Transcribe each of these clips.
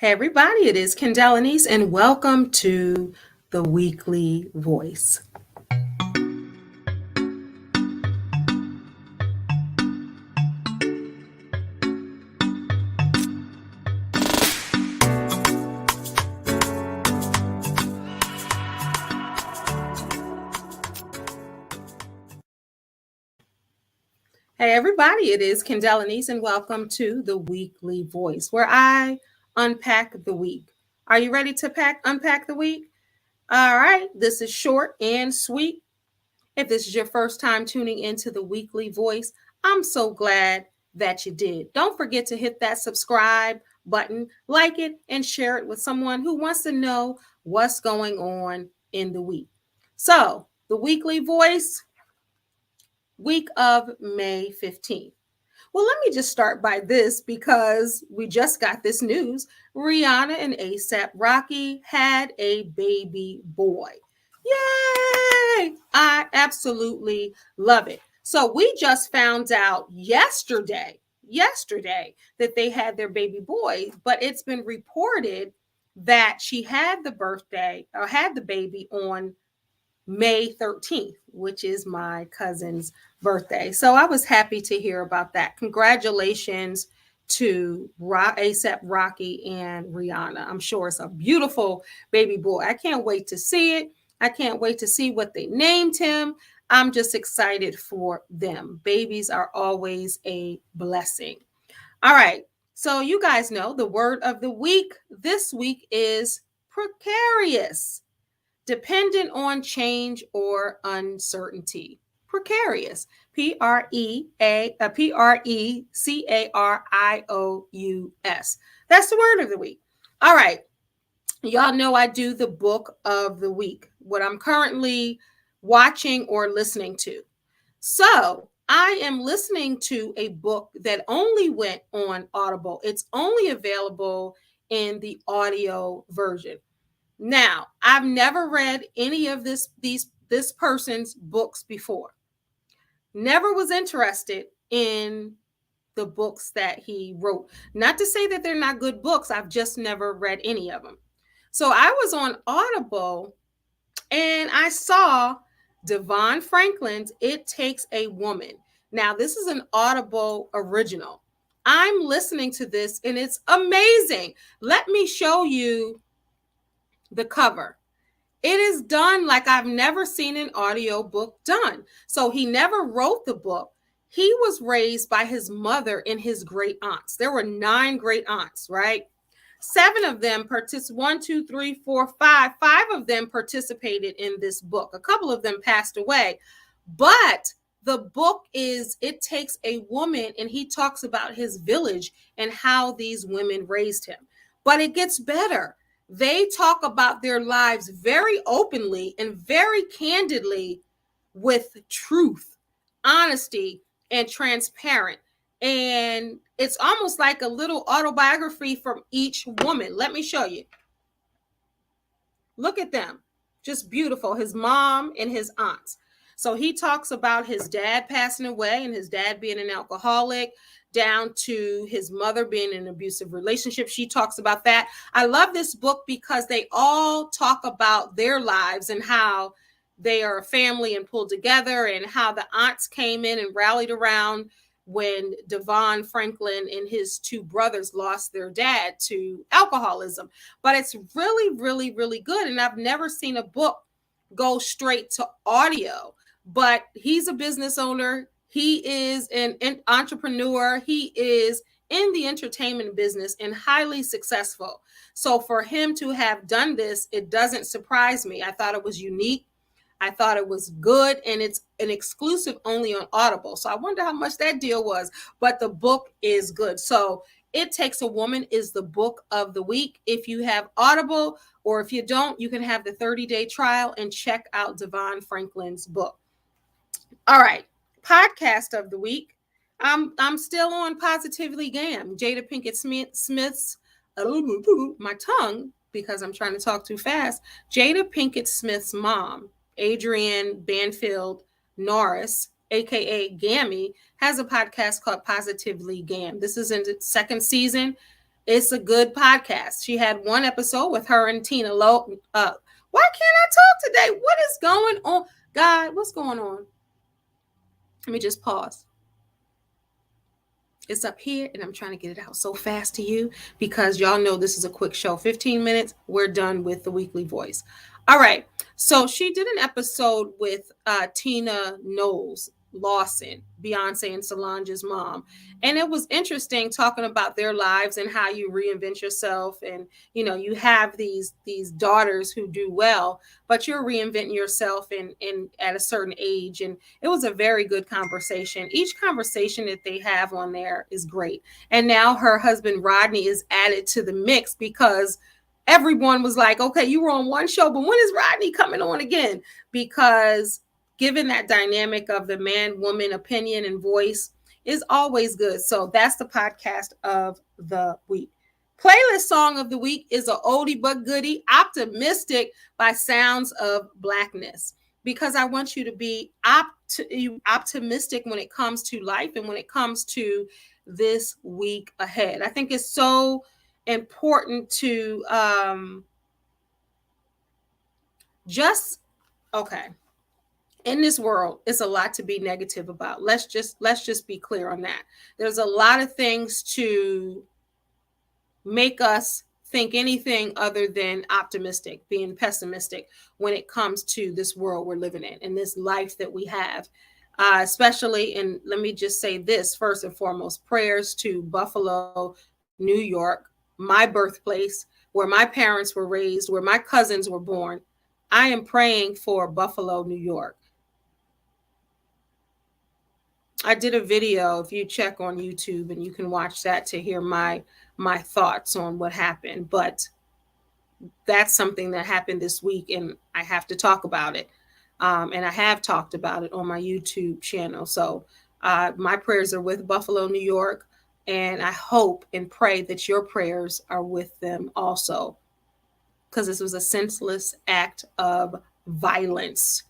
Hey everybody, it is Kendelllenice and welcome to the Weekly Voice. Hey everybody, it is Kendelllenice and welcome to the Weekly Voice where I unpack the week. Are you ready to unpack the week? All right, this is short and sweet. If this is your first time tuning into the Weekly Voice, I'm so glad that you did. Don't forget to hit that subscribe button, like it, and share it with someone who wants to know what's going on in the week. So, the Weekly Voice, week of May 15th. Well, let me just start by this because we just got this news. Rihanna and ASAP Rocky had a baby boy. Yay! I absolutely love it. So we just found out yesterday that they had their baby boy, but it's been reported that she had the baby on May 13th, which is my cousin's birthday. So I was happy to hear about that. Congratulations to ASAP Rocky and Rihanna. I'm sure it's a beautiful baby boy. I can't wait to see it. I can't wait to see what they named him. I'm just excited for them. Babies are always a blessing. All right. So you guys know the word of the week this week is precarious, dependent on change or uncertainty. Precarious. Precarious. That's the word of the week. All right. Y'all know I do the book of the week, what I'm currently watching or listening to. So I am listening to a book that only went on Audible. It's only available in the audio version. Now, I've never read any of this person's books before. Never was interested in the books that he wrote. Not to say that they're not good books. I've just never read any of them. So I was on Audible and I saw Devon Franklin's It Takes a Woman. Now, this is an Audible original. I'm listening to this and it's amazing. Let me show you the cover. It is done like I've never seen an audio book done. So he never wrote the book. He was raised by his mother and his great aunts. There were 9 great aunts, right? 7 of them Five of them participated in this book. A couple of them passed away. But the book is It Takes a Woman, and he talks about his village and how these women raised him. But it gets better. They talk about their lives very openly and very candidly with truth, honesty, and transparent. And it's almost like a little autobiography from each woman. Let me show you. Look at them. Just beautiful. His mom and his aunts. So he talks about his dad passing away and his dad being an alcoholic, down to his mother being in an abusive relationship. She talks about that. I love this book because they all talk about their lives and how they are a family and pulled together, and how the aunts came in and rallied around when Devon Franklin and his 2 brothers lost their dad to alcoholism. But it's really, really, really good. And I've never seen a book go straight to audio. But he's a business owner. He is an entrepreneur. He is in the entertainment business and highly successful. So for him to have done this, it doesn't surprise me. I thought it was unique. I thought it was good, and it's an exclusive only on Audible. So I wonder how much that deal was, but the book is good. So It Takes a Woman is the book of the week. If you have Audible, or if you don't, you can have the 30-day trial and check out Devon Franklin's book. All right, podcast of the week. I'm still on Positively Gam. Jada Pinkett Smith's my tongue because I'm trying to talk too fast. Jada Pinkett Smith's mom, Adrienne Banfield Norris, aka Gammy, has a podcast called Positively Gam. This is in its 2nd season. It's a good podcast. She had one episode with her and Tina Lowe. Why can't I talk today? What is going on? God, what's going on? Let me just pause. It's up here and I'm trying to get it out so fast to you because y'all know this is a quick show. 15 minutes, we're done with the weekly voice. All right. So she did an episode with Tina Knowles Lawson, Beyonce and Solange's mom. And it was interesting talking about their lives and how you reinvent yourself. And, you know, you have these daughters who do well, but you're reinventing yourself in at a certain age. And it was a very good conversation. Each conversation that they have on there is great. And now her husband, Rodney, is added to the mix because everyone was like, okay, you were on one show, but when is Rodney coming on again? Because given that dynamic of the man woman opinion and voice is always good. So that's the podcast of the week. Playlist song of the week is a oldie but goodie, Optimistic by Sounds of Blackness, because I want you to be optimistic when it comes to life and when it comes to this week ahead. I think it's so important to in this world, it's a lot to be negative about. Let's just be clear on that. There's a lot of things to make us think anything other than optimistic, being pessimistic when it comes to this world we're living in and this life that we have. Especially, and let me just say this first and foremost, prayers to Buffalo, New York, my birthplace, where my parents were raised, where my cousins were born. I am praying for Buffalo, New York. I did a video, if you check on YouTube, and you can watch that to hear my thoughts on what happened. But that's something that happened this week, and I have to talk about it. And I have talked about it on my YouTube channel. So my prayers are with Buffalo, New York, and I hope and pray that your prayers are with them also, because this was a senseless act of violence.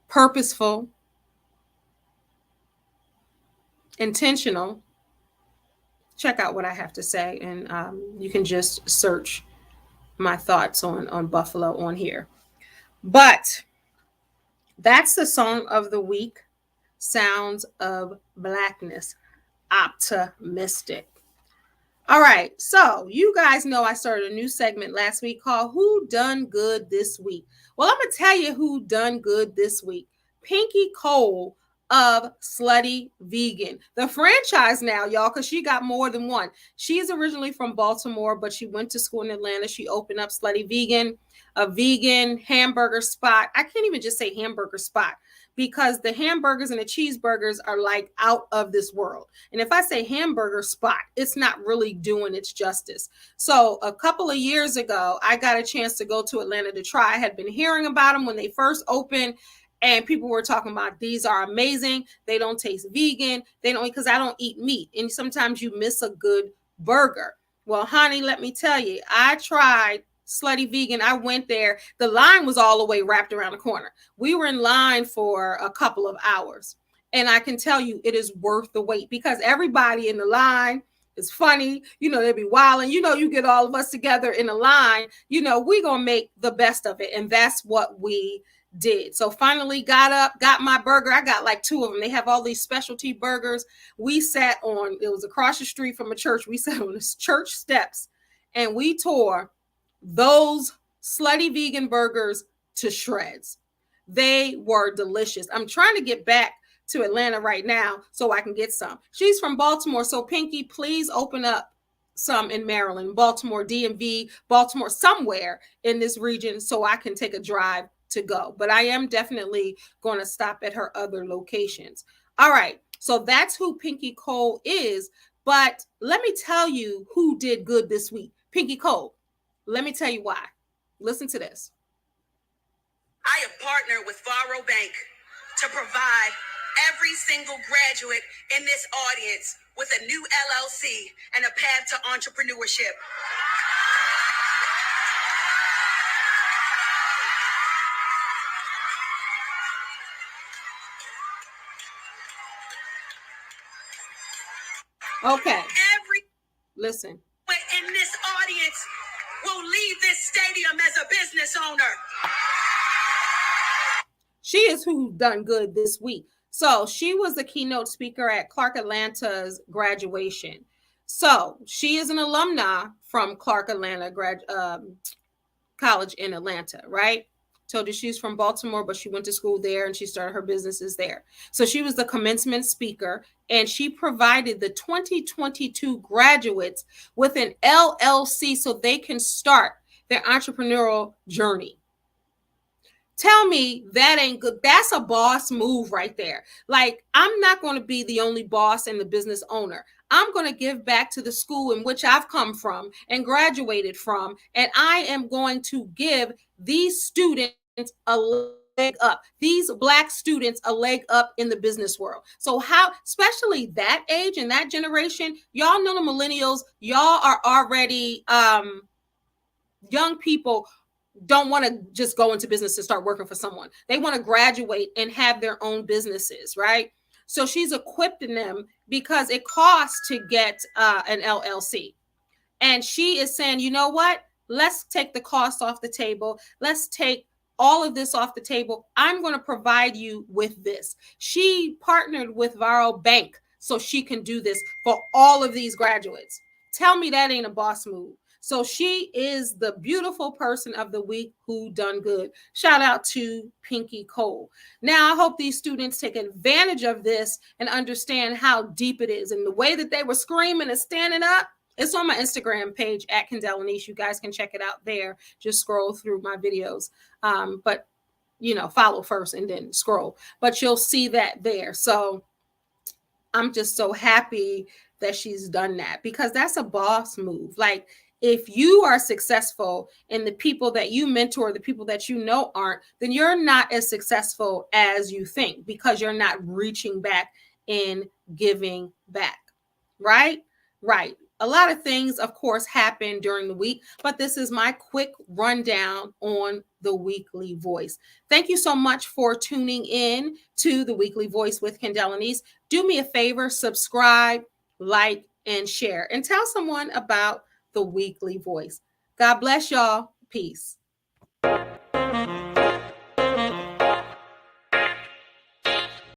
Purposeful, intentional. Check out what I have to say, and you can just search my thoughts on Buffalo on here. But that's the song of the week, Sounds of Blackness, Optimistic. All right, so you guys know I started a new segment last week called Who Done Good This Week? Well, I'm going to tell you who done good this week. Pinky Cole of Slutty Vegan, the franchise now, y'all, because she got more than one. She's originally from Baltimore, but she went to school in Atlanta. She opened up Slutty Vegan, a vegan hamburger spot. I can't even just say hamburger spot, because the hamburgers and the cheeseburgers are like out of this world. And if I say hamburger spot, it's not really doing its justice. So a couple of years ago, I got a chance to go to Atlanta to try. I had been hearing about them when they first opened, and people were talking about these are amazing. They don't taste vegan. They don't, because I don't eat meat. And sometimes you miss a good burger. Well, honey, let me tell you, I tried Slutty Vegan. I went there. The line was all the way wrapped around the corner. We were in line for a couple of hours. And I can tell you it is worth the wait, because everybody in the line is funny. You know, they be wilding. You know, you get all of us together in a line. You know, we're going to make the best of it. And that's what we did. So finally got up, got my burger. I got like two of them. They have all these specialty burgers. We sat on, it was across the street from a church. We sat on the church steps and we tore those Slutty Vegan burgers to shreds. They were delicious. I'm trying to get back to Atlanta right now so I can get some. She's from Baltimore. So Pinky, please open up some in Maryland, Baltimore, DMV, Baltimore, somewhere in this region so I can take a drive to go. But I am definitely going to stop at her other locations. All right. So that's who Pinky Cole is. But let me tell you who did good this week. Pinky Cole. Let me tell you why. Listen to this. I have partnered with Varo Bank to provide every single graduate in this audience with a new LLC and a path to entrepreneurship. Okay. Every Listen. in this audience will leave this stadium as a business owner. She is who done good this week. So she was the keynote speaker at Clark Atlanta's graduation. So she is an alumna from Clark Atlanta College in Atlanta, right? Told you she's from Baltimore, but she went to school there and she started her businesses there. So she was the commencement speaker and she provided the 2022 graduates with an LLC so they can start their entrepreneurial journey. Tell me that ain't good. That's a boss move right there. Like, I'm not going to be the only boss and the business owner. I'm going to give back to the school in which I've come from and graduated from. And I am going to give these students a leg up, these Black students a leg up in the business world. So, how, especially that age and that generation, y'all know the millennials, y'all are already young people don't want to just go into business and start working for someone. They want to graduate and have their own businesses, right? So she's equipping them because it costs to get an LLC. And she is saying, you know what? Let's take the cost off the table. Let's take all of this off the table. I'm going to provide you with this. She partnered with Varo Bank so she can do this for all of these graduates. Tell me that ain't a boss move. So she is the beautiful person of the week who done good. Shout out to Pinky Cole. Now, I hope these students take advantage of this and understand how deep it is. And the way that they were screaming and standing up, it's on my Instagram page at Kendelllenice. You guys can check it out there. Just scroll through my videos. But, you know, follow first and then scroll. But you'll see that there. So I'm just so happy that she's done that because that's a boss move. Like, if you are successful and the people that you mentor, the people that you know aren't, then you're not as successful as you think because you're not reaching back and giving back. Right? Right. A lot of things, of course, happen during the week, but this is my quick rundown on the Weekly Voice. Thank you so much for tuning in to the Weekly Voice with Kendelllenice. Do me a favor, subscribe, like, and share, and tell someone about the Weekly Voice. God bless y'all. Peace.